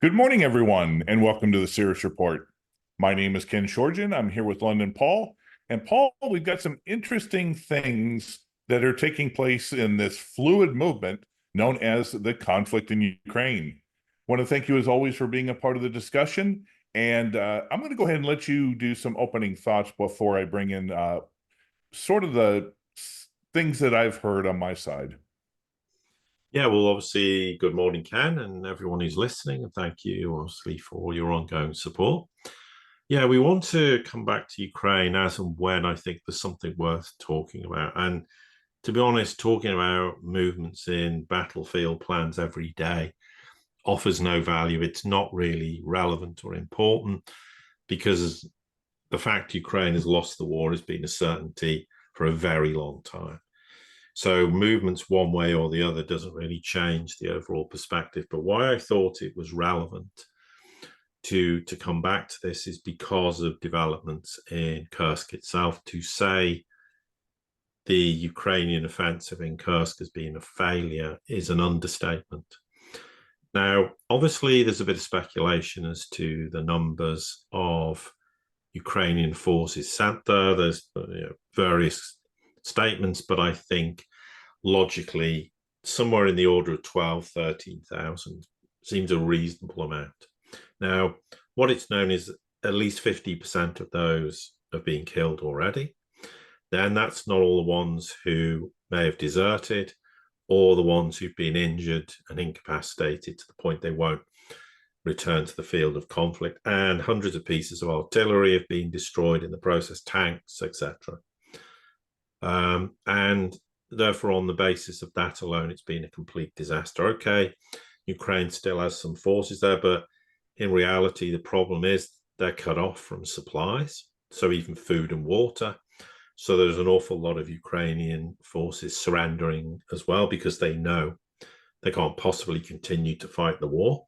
Good morning, everyone, and welcome to the Sirius Report. My name is Ken Shorjan. I'm here with London Paul. And Paul, we've got some interesting things that are taking place in this fluid movement known as the conflict in Ukraine. I want to thank you, as always, for being a part of the discussion. And I'm going to go ahead and let you do some opening thoughts before I bring in sort of the things that I've heard on my side. Yeah, well, obviously, good morning, Ken, and everyone who's listening. And thank you, obviously, for all your ongoing support. Yeah, we want to come back to Ukraine as and when I think there's something worth talking about. And to be honest, talking about movements in battlefield plans every day offers no value. It's not really relevant or important because the fact Ukraine has lost the war has been a certainty for a very long time. So movements one way or the other doesn't really change the overall perspective. But why I thought it was relevant to come back to this is because of developments in Kursk itself. To say the Ukrainian offensive in Kursk has been a failure is an understatement. Now, obviously, there's a bit of speculation as to the numbers of Ukrainian forces sent there. There's various statements, but I think logically somewhere in the order of 12, 13,000 seems a reasonable amount. Now, what it's known is at least 50% of those have been killed already. Then that's not all the ones who may have deserted or the ones who've been injured and incapacitated to the point they won't return to the field of conflict. And hundreds of pieces of artillery have been destroyed in the process, tanks, etc. And therefore, on the basis of that alone, it's been a complete disaster. Okay, Ukraine still has some forces there, but in reality, the problem is they're cut off from supplies, so even food and water. So there's an awful lot of Ukrainian forces surrendering as well because they know they can't possibly continue to fight the war.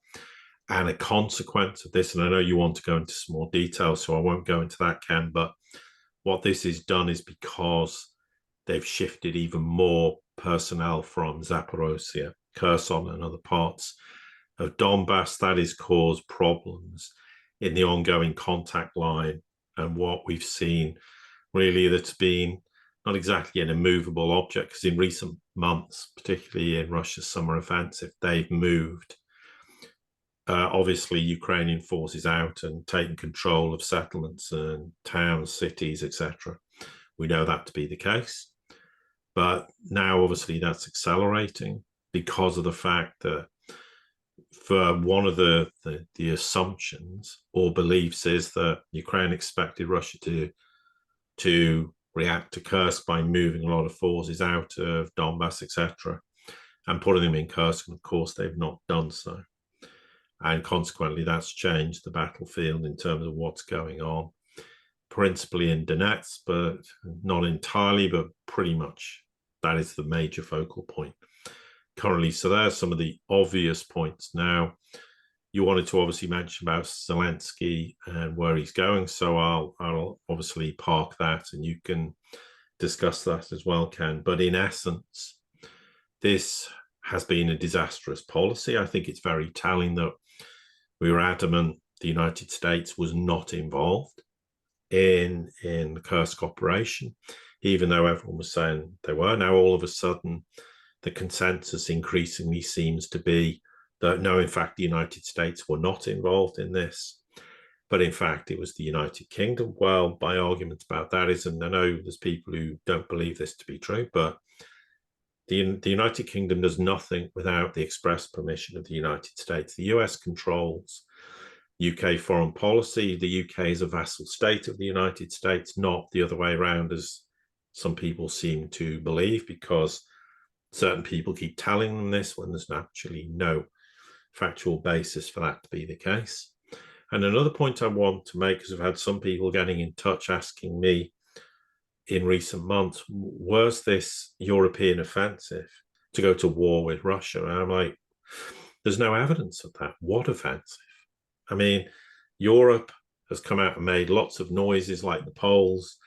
And a consequence of this, and I know you want to go into some more detail, so I won't go into that, Ken, but what this has done is because they've shifted even more personnel from Zaporozhye, Kherson, and other parts of Donbass. That has caused problems in the ongoing contact line. And what we've seen really that's been not exactly an immovable object, because in recent months, particularly in Russia's summer offensive, they've moved obviously Ukrainian forces out and taken control of settlements and towns, cities, etc. We know that to be the case. But now, obviously, that's accelerating because of the fact that for one of the assumptions or beliefs is that Ukraine expected Russia to react to Kursk by moving a lot of forces out of Donbass, etc., and putting them in Kursk. And of course, they've not done so. And consequently, that's changed the battlefield in terms of what's going on, principally in Donetsk, but not entirely, but pretty much that is the major focal point currently. So there's some of the obvious points. Now, you wanted to obviously mention about Zelensky and where he's going, so I'll obviously park that and you can discuss that as well, Ken. But in essence, this has been a disastrous policy. I think it's very telling that we were adamant the United States was not involved in the Kursk operation, even though everyone was saying they were. Now, all of a sudden, the consensus increasingly seems to be that no, in fact, the United States were not involved in this, but in fact, it was the United Kingdom. Well, my argument about that is, and I know there's people who don't believe this to be true, but the United Kingdom does nothing without the express permission of the United States. The US controls UK foreign policy. The UK is a vassal state of the United States, not the other way around, as some people seem to believe, because certain people keep telling them this when there's actually no factual basis for that to be the case. And another point I want to make is I've had some people getting in touch asking me in recent months, was this European offensive to go to war with Russia? And I'm like, there's no evidence of that. What offensive? I mean, Europe has come out and made lots of noises like the Poles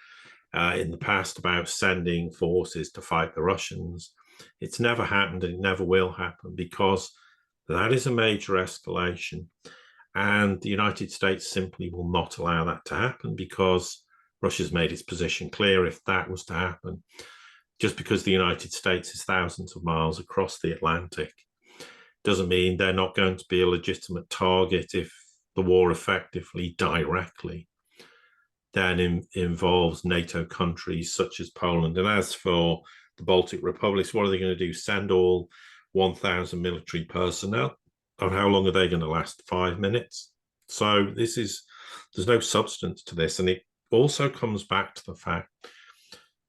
in the past about sending forces to fight the Russians. It's never happened and it never will happen because That is a major escalation. And the United States simply will not allow that to happen because Russia's made its position clear. If that was to happen, just because the United States is thousands of miles across the Atlantic, doesn't mean they're not going to be a legitimate target if the war effectively, directly, then involves NATO countries such as Poland. And as for the Baltic republics, what are they going to do? Send all 1,000 military personnel? And how long are they going to last? 5 minutes? So there's no substance to this. And it also comes back to the fact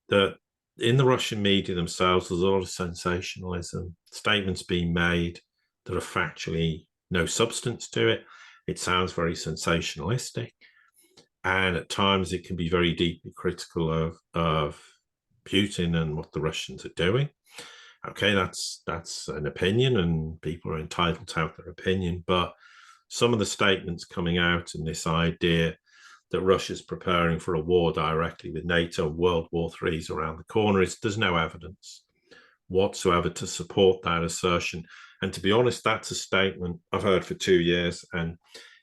that in the Russian media themselves, there's a lot of sensationalism, statements being made that are factually no substance to it. It sounds very sensationalistic. And at times it can be very deeply critical of Putin and what the Russians are doing. Okay, that's an opinion, and people are entitled to have their opinion. But some of the statements coming out and this idea that Russia's preparing for a war directly with NATO, World War III is around the corner, there's no evidence whatsoever to support that assertion. And to be honest, that's a statement I've heard for 2 years, and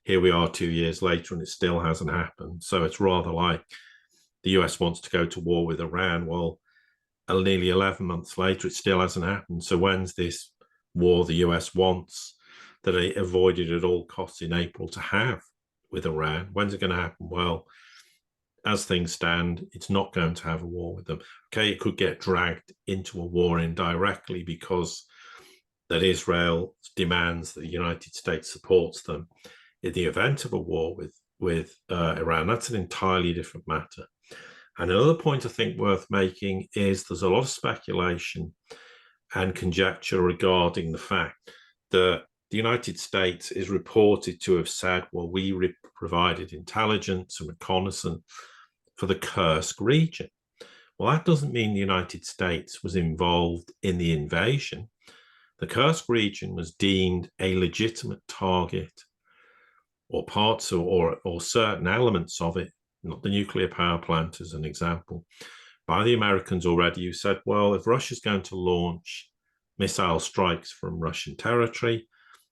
here we are 2 years later and it still hasn't happened. So it's rather like the US wants to go to war with Iran. Well, nearly 11 months later, it still hasn't happened. So when's this war the US wants, that they avoided at all costs in April, to have with Iran? When's it going to happen? Well, as things stand, it's not going to have a war with them. Okay, it could get dragged into a war indirectly because that Israel demands that the United States supports them in the event of a war with Iran. That's an entirely different matter. And another point I think worth making is there's a lot of speculation and conjecture regarding the fact that the United States is reported to have said, well, we provided intelligence and reconnaissance for the Kursk region. Well, that doesn't mean the United States was involved in the invasion. The Kursk region was deemed a legitimate target, or parts or certain elements of it, not the nuclear power plant as an example, by the Americans already, who said, well, if Russia's going to launch missile strikes from Russian territory,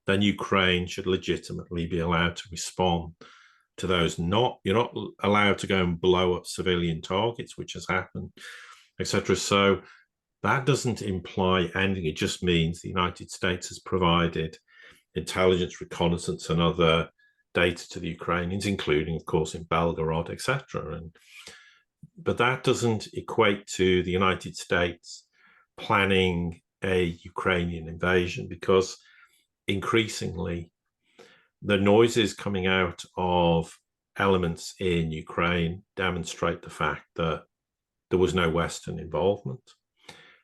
then Ukraine should legitimately be allowed to respond to those. You're not allowed to go and blow up civilian targets, which has happened, etc. So that doesn't imply anything. It just means the United States has provided intelligence, reconnaissance, and other data to the Ukrainians, including, of course, in Belgorod, etc. But that doesn't equate to the United States planning a Ukrainian invasion, because increasingly the noises coming out of elements in Ukraine demonstrate the fact that there was no Western involvement.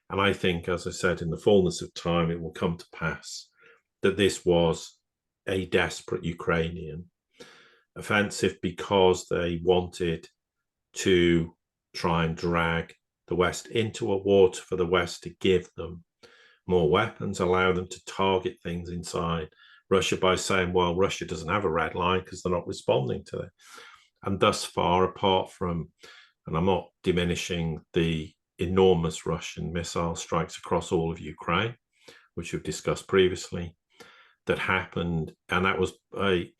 And I think, as I said, in the fullness of time, it will come to pass that this was a desperate Ukrainian offensive because they wanted to try and drag the West into a war, for the West to give them more weapons, allow them to target things inside Russia by saying, well, Russia doesn't have a red line because they're not responding to it. And thus far, apart from, and I'm not diminishing the enormous Russian missile strikes across all of Ukraine, which we've discussed previously, that happened, and that was a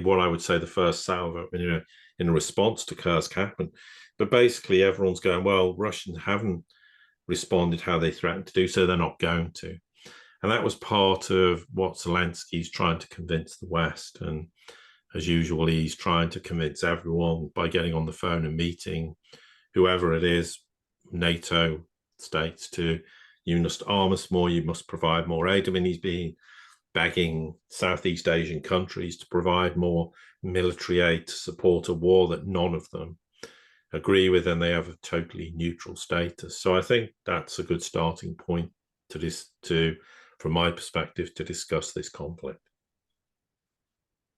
what I would say the first salvo in a response to Kursk happened. But basically, everyone's going, well, Russians haven't responded how they threatened to do, so they're not going to. And that was part of what Zelensky's trying to convince the West. And as usual, he's trying to convince everyone by getting on the phone and meeting whoever it is, NATO states, to, you must arm us more, you must provide more aid. I mean, he's been begging Southeast Asian countries to provide more military aid to support a war that none of them agree with, and they have a totally neutral status. So I think that's a good starting point from my perspective, to discuss this conflict.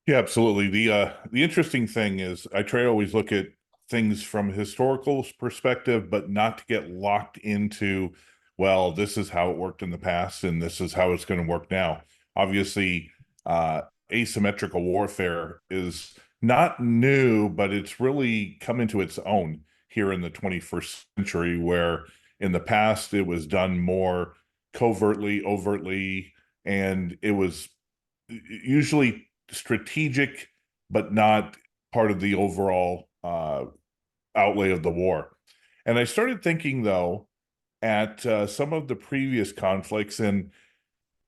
Yeah, absolutely. The interesting thing is I try to always look at things from a historical perspective, but not to get locked into, well, this is how it worked in the past and this is how it's going to work now. Obviously, asymmetrical warfare is not new, but it's really come into its own here in the 21st century, where in the past it was done more covertly, overtly, and it was usually strategic, but not part of the overall outlay of the war. And I started thinking, though, at some of the previous conflicts, and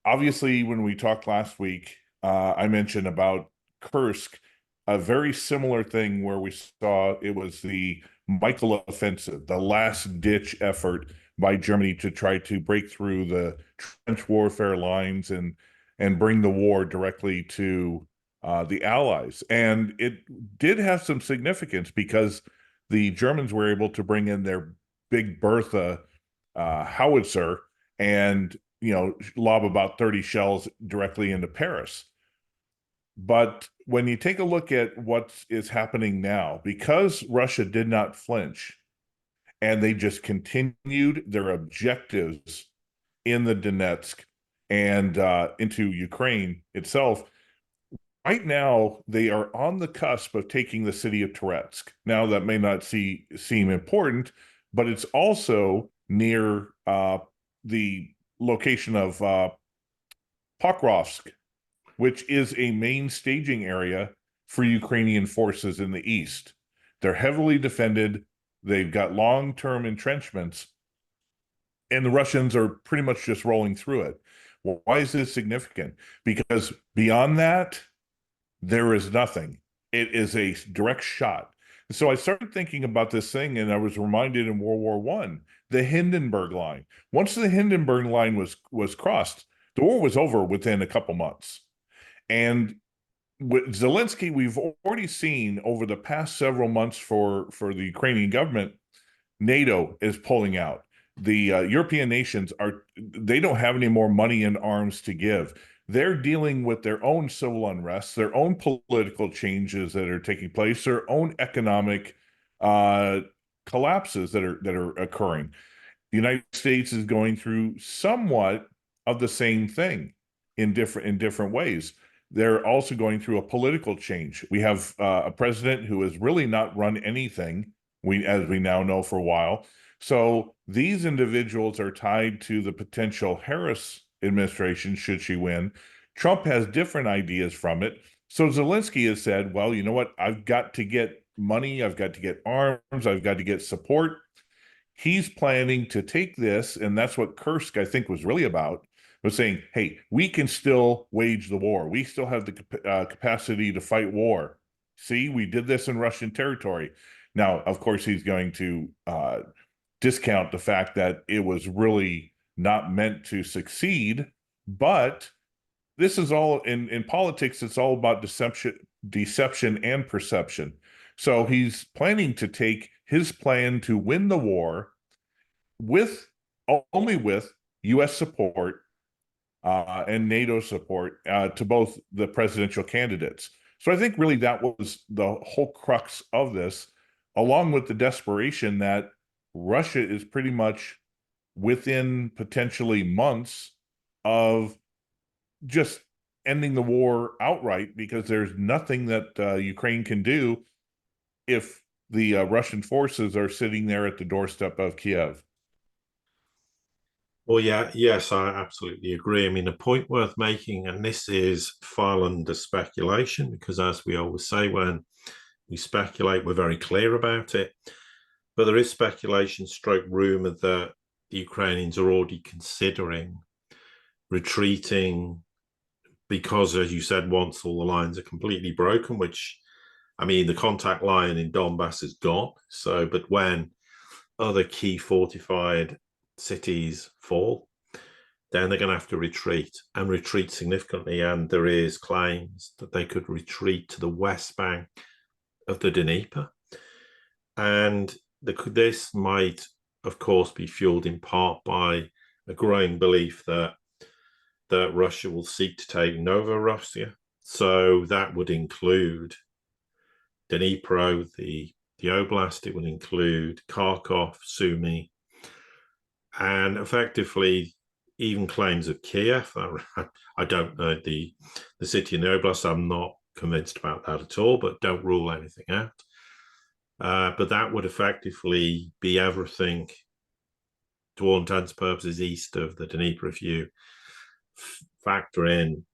obviously, when we talked last week, I mentioned about Kursk, a very similar thing where we saw it was the Michael offensive, the last ditch effort by Germany to try to break through the trench warfare lines and bring the war directly to the Allies. And it did have some significance because the Germans were able to bring in their Big Bertha howitzer and lob about 30 shells directly into Paris. But when you take a look at what is happening now, because Russia did not flinch and they just continued their objectives in the Donetsk and into Ukraine itself, right now they are on the cusp of taking the city of Toretsk. Now, that may not seem important, but it's also near the location of Pokrovsk, which is a main staging area for Ukrainian forces in the east. They're heavily defended. They've got long-term entrenchments, and the Russians are pretty much just rolling through it. Well, why is this significant? Because beyond that, there is nothing. It is a direct shot. So I started thinking about this thing, and I was reminded in World War One, the Hindenburg Line. Once the Hindenburg Line was crossed, the war was over within a couple months. And with Zelensky, we've already seen over the past several months for the Ukrainian government, NATO is pulling out. The European nations they don't have any more money and arms to give. They're dealing with their own civil unrest, their own political changes that are taking place, their own economic collapses that are occurring. The United States is going through somewhat of the same thing in different ways. They're also going through a political change. We have a president who has really not run anything, as we now know, for a while. So these individuals are tied to the potential Harris administration should she win. Trump has different ideas from it. So Zelensky has said, well, you know what? I've got to get money. I've got to get arms. I've got to get support. He's planning to take this, and that's what Kursk, I think, was really about, was saying, hey, we can still wage the war. We still have the capacity to fight war. See, we did this in Russian territory. Now, of course, he's going to discount the fact that it was really not meant to succeed, but this is all in politics. It's all about deception and perception. So he's planning to take his plan to win the war only with U.S. support and NATO support to both the presidential candidates. So I think really that was the whole crux of this, along with the desperation that Russia is pretty much within potentially months of just ending the war outright, because there's nothing that Ukraine can do if the Russian forces are sitting there at the doorstep of Kiev. Well, yes, I absolutely agree. I mean, a point worth making, and this is far under speculation, because as we always say, when we speculate, we're very clear about it. But there is speculation, stroke rumor, that the Ukrainians are already considering retreating because, as you said, once all the lines are completely broken, which, I mean, the contact line in Donbass is gone. So, but when other key fortified cities fall, then they're going to have to retreat and retreat significantly. And there is claims that they could retreat to the west bank of the Dnieper. And this might, of course, be fueled in part by a growing belief that Russia will seek to take Novorossiya. So that would include Dnipro, the oblast. It would include Kharkov, Sumy, and effectively even claims of Kiev. I don't know the city and the oblast. I'm not convinced about that at all, but don't rule anything out. But that would effectively be everything, to all intents and purposes, east of the Dnieper. If you factor in,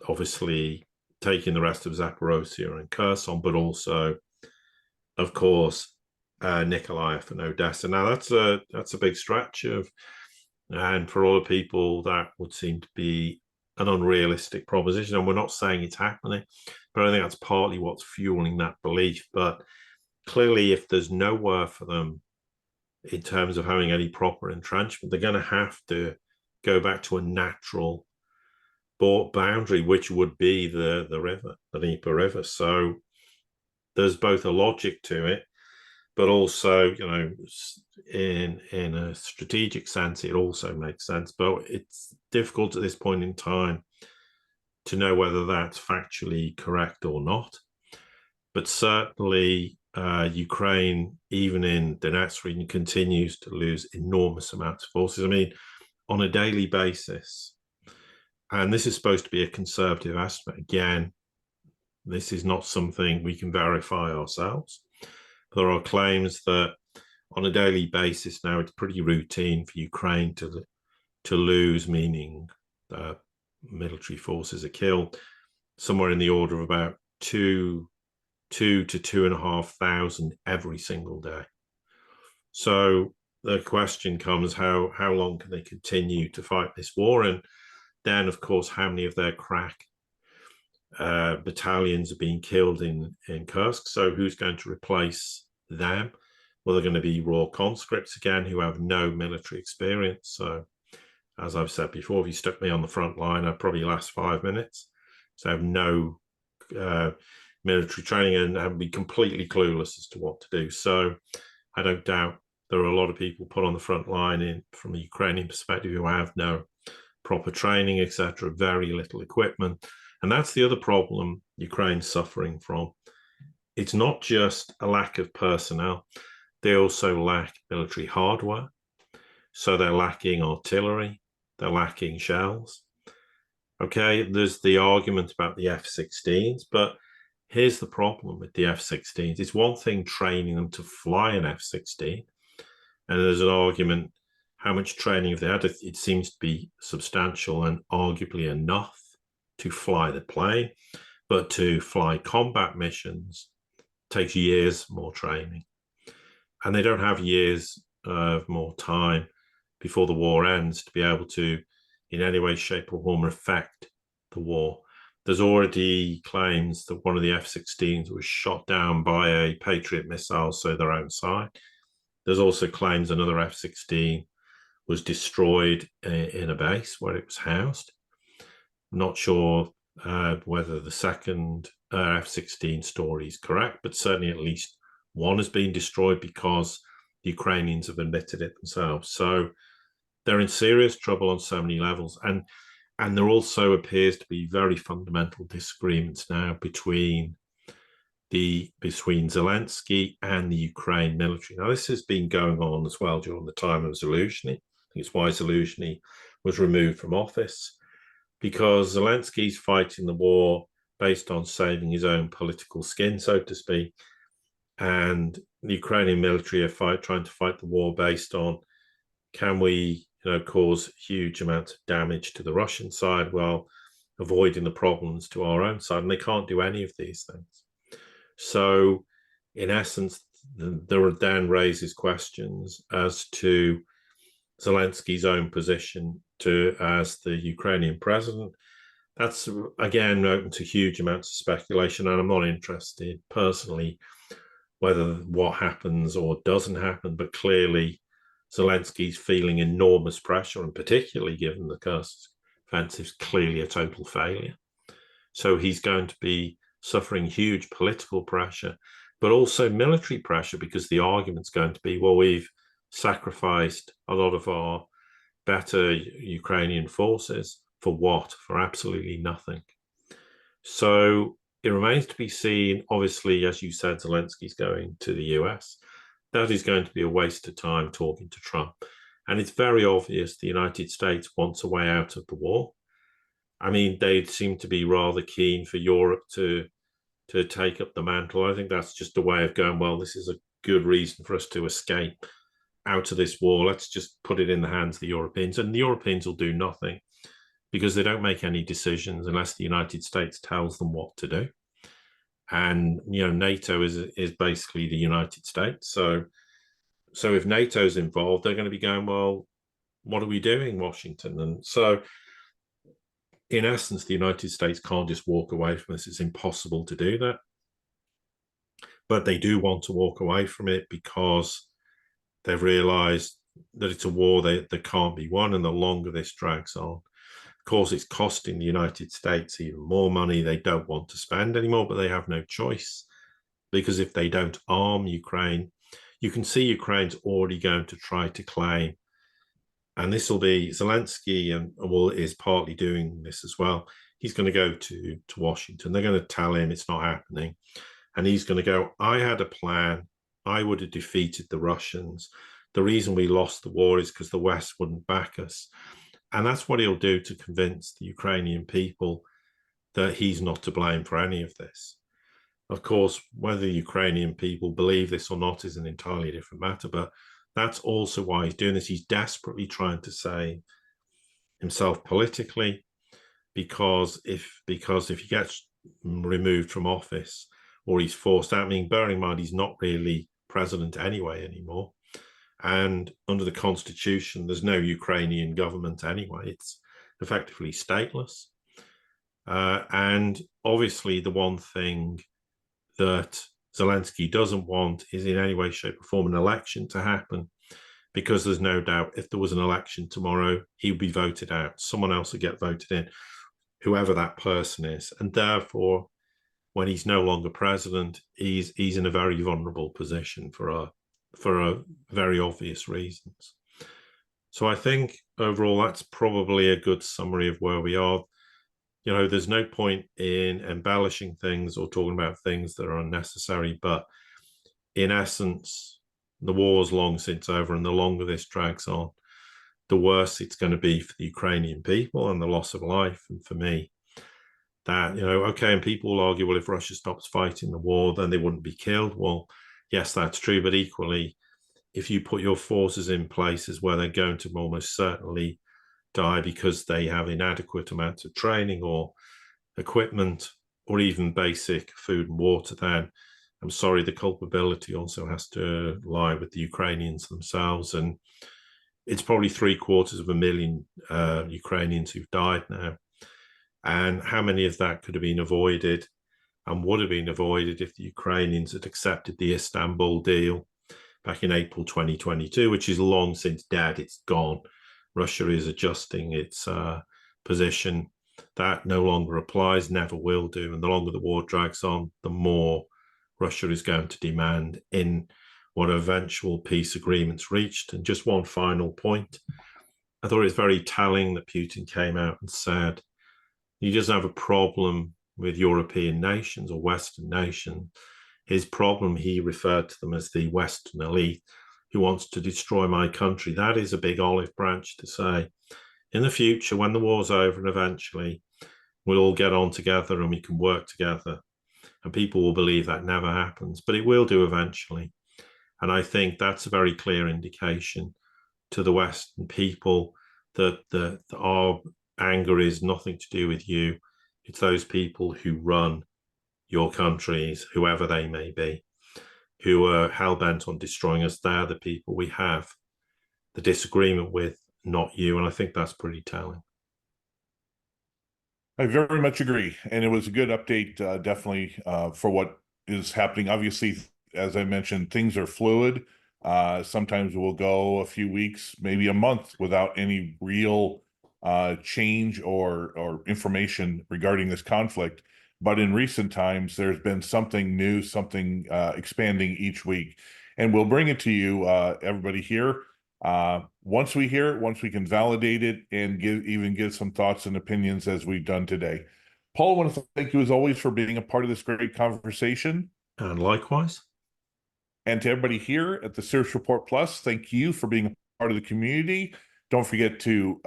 obviously, taking the rest of Zaporozhye and Kherson, but also, of course, Nikolaev and Odessa. Now, that's a big stretch and for a lot of people, that would seem to be an unrealistic proposition. And we're not saying it's happening, but I think that's partly what's fueling that belief. But clearly, if there's nowhere for them in terms of having any proper entrenchment, they're going to have to go back to a natural boundary, which would be the river, the Dnieper River. So there's both a logic to it, but also, in a strategic sense, it also makes sense. But it's difficult at this point in time to know whether that's factually correct or not. But certainly, Ukraine, even in Donetsk region, continues to lose enormous amounts of forces. I mean, on a daily basis, and this is supposed to be a conservative estimate. Again, this is not something we can verify ourselves. There are claims that on a daily basis now, it's pretty routine for Ukraine to lose, meaning military forces are killed, somewhere in the order of about 2 to 2,500 every single day. So the question comes, how long can they continue to fight this war? And then, of course, how many of their crack battalions are being killed in Kursk? So who's going to replace them? Well, they're going to be raw conscripts again who have no military experience. So as I've said before, if you stuck me on the front line, I'd probably last 5 minutes. So I have no military training and I'd be completely clueless as to what to do. So I don't doubt there are a lot of people put on the front line from a Ukrainian perspective who have no proper training, etc., very little equipment. And that's the other problem Ukraine's suffering from. It's not just a lack of personnel. They also lack military hardware. So they're lacking artillery. They're lacking shells. Okay, there's the argument about the F-16s, but here's the problem with the F-16s. It's one thing training them to fly an F-16, and there's an argument how much training have they had. It seems to be substantial and arguably enough to fly the plane, but to fly combat missions takes years more training. And they don't have years of more time before the war ends to be able to, in any way, shape or form, affect the war. There's already claims that one of the F-16s was shot down by a Patriot missile, so their own side. There's also claims another F-16 was destroyed in a base where it was housed. I'm not sure whether the second F-16 story is correct, but certainly at least one has been destroyed because the Ukrainians have admitted it themselves. So they're in serious trouble on so many levels. And there also appears to be very fundamental disagreements now between Zelensky and the Ukraine military. Now, this has been going on as well during the time of Zelensky. I think it's why Zelensky was removed from office, because Zelensky's fighting the war based on saving his own political skin, so to speak. And the Ukrainian military are trying to fight the war based on, can we cause huge amounts of damage to the Russian side while avoiding the problems to our own side? And they can't do any of these things. So in essence, there then raises questions as to Zelensky's own position as the Ukrainian president. That's, again, open to huge amounts of speculation, and I'm not interested personally whether what happens or doesn't happen, but clearly Zelensky's feeling enormous pressure, and particularly given the Kursk offensive is clearly a total failure. So he's going to be suffering huge political pressure, but also military pressure, because the argument's going to be, well, we've sacrificed a lot of our better Ukrainian forces for what? For absolutely nothing. So it remains to be seen. Obviously, as you said, Zelensky's going to the US. That is going to be a waste of time talking to Trump. And it's very obvious the United States wants a way out of the war. I mean, they seem to be rather keen for Europe to take up the mantle. I think that's just a way of going, well, this is a good reason for us to escape out of this war. Let's just put it in the hands of the Europeans. And the Europeans will do nothing because they don't make any decisions unless the United States tells them what to do. And NATO is basically the United States. So if NATO's involved, they're going to be going, well, what are we doing, Washington? And so, in essence, the United States can't just walk away from this. It's impossible to do that. But they do want to walk away from it because they've realized that it's a war that can't be won. And the longer this drags on, of course, it's costing the United States even more money they don't want to spend anymore, but they have no choice. Because if they don't arm Ukraine, you can see Ukraine's already going to try to claim, and this will be Zelensky and is partly doing this as well. He's going to go to Washington. They're going to tell him it's not happening. And he's going to go, I had a plan. I would have defeated the Russians. The reason we lost the war is because the West wouldn't back us. And that's what he'll do to convince the Ukrainian people that he's not to blame for any of this. Of course, whether the Ukrainian people believe this or not is an entirely different matter, but that's also why he's doing this. He's desperately trying to save himself politically, because if he gets removed from office or he's forced out, I mean, bearing in mind he's not really president anyway anymore. And under the constitution, there's no Ukrainian government anyway. It's effectively stateless. And obviously the one thing that Zelensky doesn't want is in any way, shape or form an election to happen, because there's no doubt if there was an election tomorrow, he would be voted out. Someone else would get voted in, whoever that person is. And therefore, when he's no longer president, he's in a very vulnerable position for very obvious reasons. So I think overall, that's probably a good summary of where we are. There's no point in embellishing things or talking about things that are unnecessary, but in essence, the war's long since over, and the longer this drags on, the worse it's going to be for the Ukrainian people and the loss of life. And for me, that, okay, and people will argue, well, if Russia stops fighting the war, then they wouldn't be killed. Well, yes, that's true. But equally, if you put your forces in places where they're going to almost certainly die because they have inadequate amounts of training or equipment or even basic food and water, then I'm sorry, the culpability also has to lie with the Ukrainians themselves. And it's probably 750,000 Ukrainians who've died now. And how many of that could have been avoided and would have been avoided if the Ukrainians had accepted the Istanbul deal back in April 2022, which is long since dead. It's gone. Russia is adjusting its position. That no longer applies, never will do. And the longer the war drags on, the more Russia is going to demand in what eventual peace agreements reached. And just one final point. I thought it was very telling that Putin came out and said he doesn't have a problem with European nations or Western nations. His problem, he referred to them as the Western elite who wants to destroy my country. That is a big olive branch to say, in the future, when the war's over and eventually we'll all get on together and we can work together, and people will believe that never happens, but it will do eventually. And I think that's a very clear indication to the Western people that our anger is nothing to do with you. It's those people who run your countries, whoever they may be, who are hell-bent on destroying us. They're the people we have the disagreement with, not you. And I think that's pretty telling. I very much agree. And it was a good update, definitely, for what is happening. Obviously, as I mentioned, things are fluid. Sometimes we'll go a few weeks, maybe a month without any real change or information regarding this conflict. But in recent times, there's been something new, something expanding each week. And we'll bring it to you, everybody here. Once we hear it, once we can validate it and give some thoughts and opinions as we've done today. Paul, I want to thank you as always for being a part of this great conversation. And likewise. And to everybody here at the Sirius Report Plus, thank you for being a part of the community. Don't forget to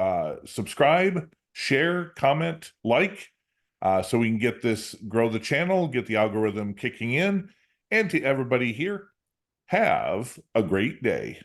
subscribe, share, comment, like, so we can grow the channel, get the algorithm kicking in. And to everybody here, have a great day.